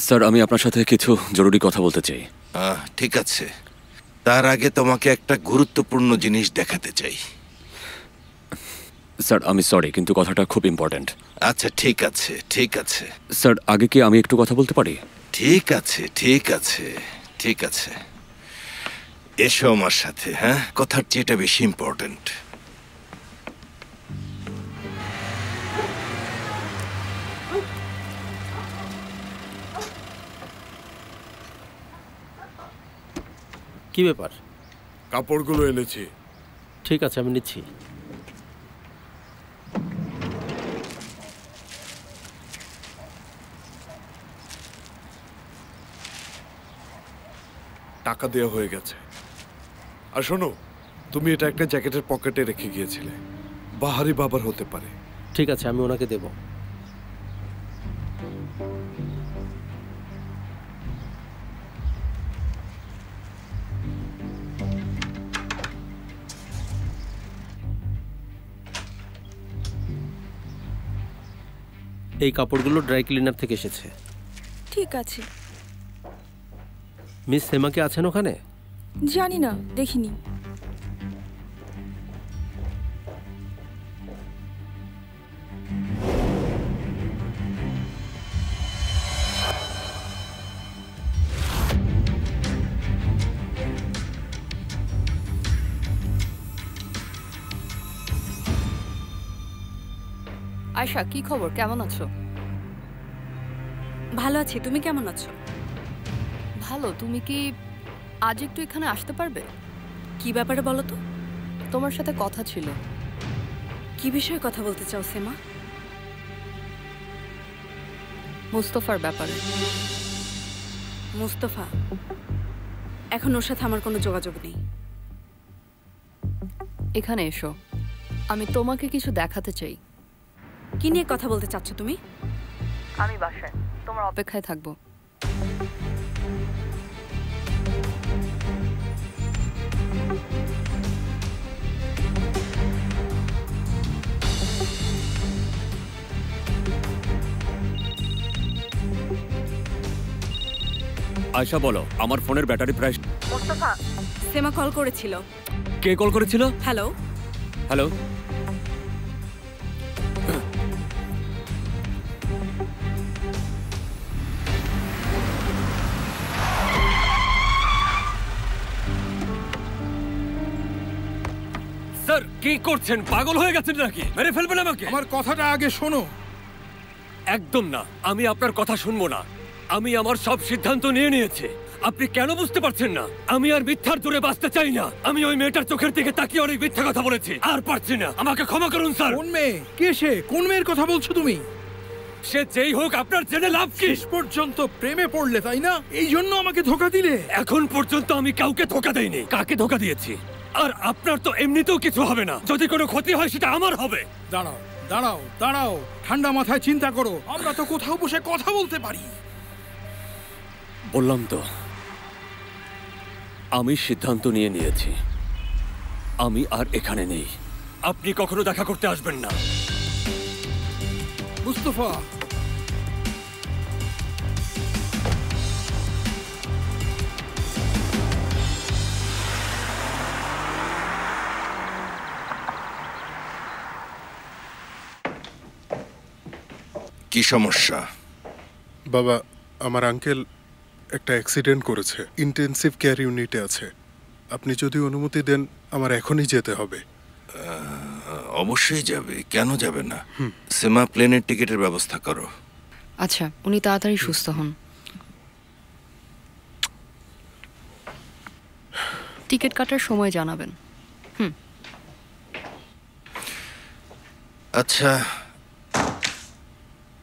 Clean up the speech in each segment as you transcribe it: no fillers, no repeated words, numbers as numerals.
Sir, আমি আপনার সাথে কিছু জরুরি কথা বলতে চাই। ঠিক আছে, তার আগে তোমাকে একটা গুরুত্বপূর্ণ জিনিস দেখাতে চাই। স্যার, আমি সরি, কিন্তু কথাটা খুব ইম্পর্ট্যান্ট। আচ্ছা ঠিক আছে, ঠিক আছে। স্যার, আগে কি আমি একটু কথা বলতে পারি? ঠিক আছে, ঠিক আছে, ঠিক আছে, এসো আমার সাথে। হ্যাঁ, কথার চেয়ে এটা বেশি ইম্পর্ট্যান্ট। কি ব্যাপার? কাপড়গুলো এনেছি। ঠিক আছে, আমি নিচ্ছি। টাকা দেওয়া হয়ে গেছে। আর শোনো, তুমি এটা একটা জ্যাকেটের পকেটে রেখে গিয়েছিলে। বাহারি বাবার হতে পারে। ঠিক আছে, আমি ওনাকে দেব। এই কাপড়গুলো ড্রাই ক্লিনার থেকে এসেছে। ঠিক আছে। মিস সেমা কি আছেন ওখানে? জানি না, দেখিনি। আয়শা, কি খবর? কেমন আছো? ভালো আছি, তুমি কেমন আছো? ভালো। তুমি কি আজ একটু এখানে আসতে পারবে? কি ব্যাপারে বলো তো? তোমার সাথে কথা ছিল। কি বিষয়ে কথা বলতে চাও সেমা? মুস্তফার ব্যাপারে। মুস্তফা? এখন ওর সাথে আমার কোনো যোগাযোগ নেই। এখানে এসো, আমি তোমাকে কিছু দেখাতে চাই। কি নিয়ে কথা বলতে চাচ্ছ তুমি? আমি বাসায় তোমার অপেক্ষায় থাকবো। আয়শা, বলো, আমার ফোনের ব্যাটারি প্রায়। মুস্তফা, সেমা কল করেছিল। কে কল করেছিল? হ্যালো। হ্যালো। স্যার, কি করছেন? পাগল হয়ে গেছেন নাকি? মেরে ফেলবেন আমাকে? আমার কথাটা আগে শোনো। একদম না, আমি আপনার কথা শুনবো না। আমি আমার সব সিদ্ধান্ত নিয়ে নিয়েছি। আপনি কেন বুঝতে পারছেন না? আমি আর মিথ্যার দূরে বাঁচতে চাই না। আমি ওই মেয়েটার চোখের দিকে তাকিয়ে অনেক মিথ্যা কথা বলেছি, আর পারছি না। আমাকে ক্ষমা করুন স্যার। কোন মেয়ে? কে সে? কোন মেয়ের কথা বলছো তুমি? সে যেই হোক, আপনার জেনে লাভ কি? শেষ পর্যন্ত প্রেমে পড়লে, তাই না? এই জন্য আমাকে ধোকা দিলে? এখন পর্যন্ত আমি কাউকে ধোকা দেইনি। কাকে ধোকা দিয়েছি? আর আপনার তো এমনিতেও কিছু হবে না। যদি কোনো ক্ষতি হয় সেটা আমার হবে। দাঁড়াও, দাঁড়াও, দাঁড়াও, ঠান্ডা মাথায় চিন্তা করো। আমরা তো কোথাও বসে কথা বলতে পারি। বললাম তো, আমি সিদ্ধান্ত নিয়ে নিয়েছি। আমি আর এখানে নেই। আপনি কখনো দেখা করতে আসবেন না। মুস্তফা, কি সমস্যা? বাবা, আমার আঙ্কেল একটা অ্যাক্সিডেন্ট করেছে, ইন্টেনসিভ কেয়ার ইউনিটে আছে। আপনি যদি অনুমতি দেন, আমার এখনই যেতে হবে। অবশ্যই যাবে, কেন যাবে না? সেমা, প্লেনের টিকিটের ব্যবস্থা করো। আচ্ছা, উনি তাড়াতাড়ি সুস্থ হন। টিকিট কাটার সময় জানাবেন। আচ্ছা,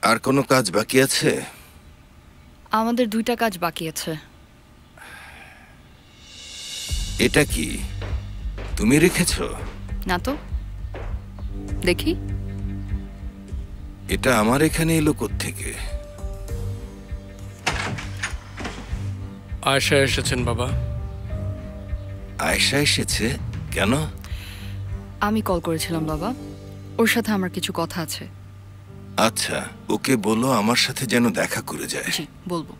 আর কোনো কাজ বাকি আছে? আমাদের 2টা কাজ বাকি আছে। এটা কি তুমি রেখেছো? না তো, দেখি। এটা আমার এখানে এলো কোত্থেকে? আয়শা এসেছেন বাবা। আয়েশা এসেছে? কেন? আমি কল করেছিলাম বাবা, ওর সাথে আমার কিছু কথা আছে। আচ্ছা, ওকে বলো আমার সাথে যেন দেখা করে যায়। জি বলবো।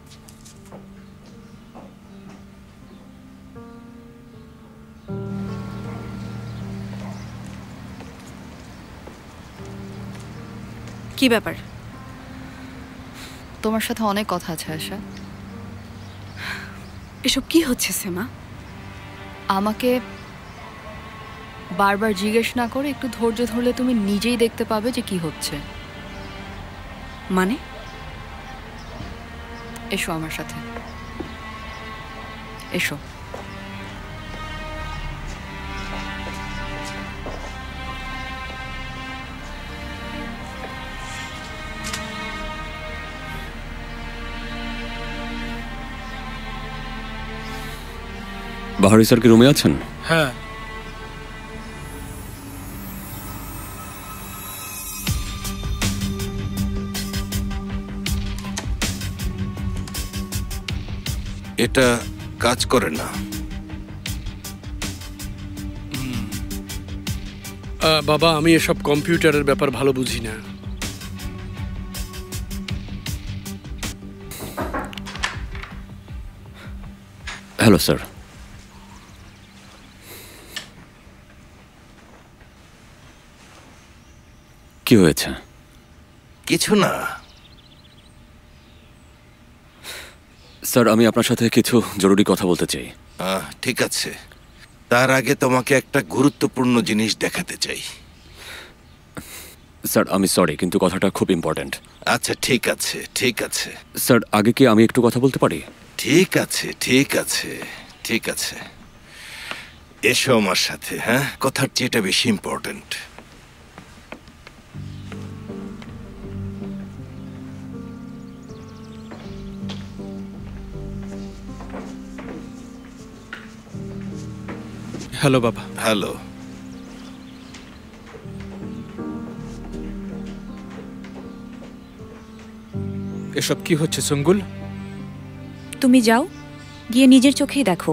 কি ব্যাপার? তোমার সাথে অনেক কথা আছে আশা। এসব কি হচ্ছে সেমা? আমাকে বারবার জিজ্ঞেস না করে একটু ধৈর্য ধরলে তুমি নিজেই দেখতে পাবে যে কি হচ্ছে। মানে? এসো আমার সাথে, এসো। বাহারি স্যার কি রুমে আছেন? হ্যাঁ। এটা কাজ করে না। বাবা, আমি এসব কম্পিউটারের ব্যাপার ভালো বুঝি না। Hello sir. কি হয়েছে? কিছু না। স্যার, আমি আপনার সাথে কিছু জরুরি কথা বলতে চাই। ঠিক আছে, তার আগে তোমাকে একটা গুরুত্বপূর্ণ জিনিস দেখাতে চাই। স্যার আমি সরি, কিন্তু কথাটা খুব ইম্পর্ট্যান্ট। আচ্ছা ঠিক আছে, ঠিক আছে। স্যার আগে কি আমি একটু কথা বলতে পারি? ঠিক আছে, ঠিক আছে, ঠিক আছে। এসো আমার সাথে। হ্যাঁ, কথার চেয়েটা বেশি ইম্পর্ট্যান্ট। হ্যালো বাবা। হ্যালো। এসব কি হচ্ছে সঙ্গুল? তুমি যাও, গিয়ে নিজের চোখেই দেখো।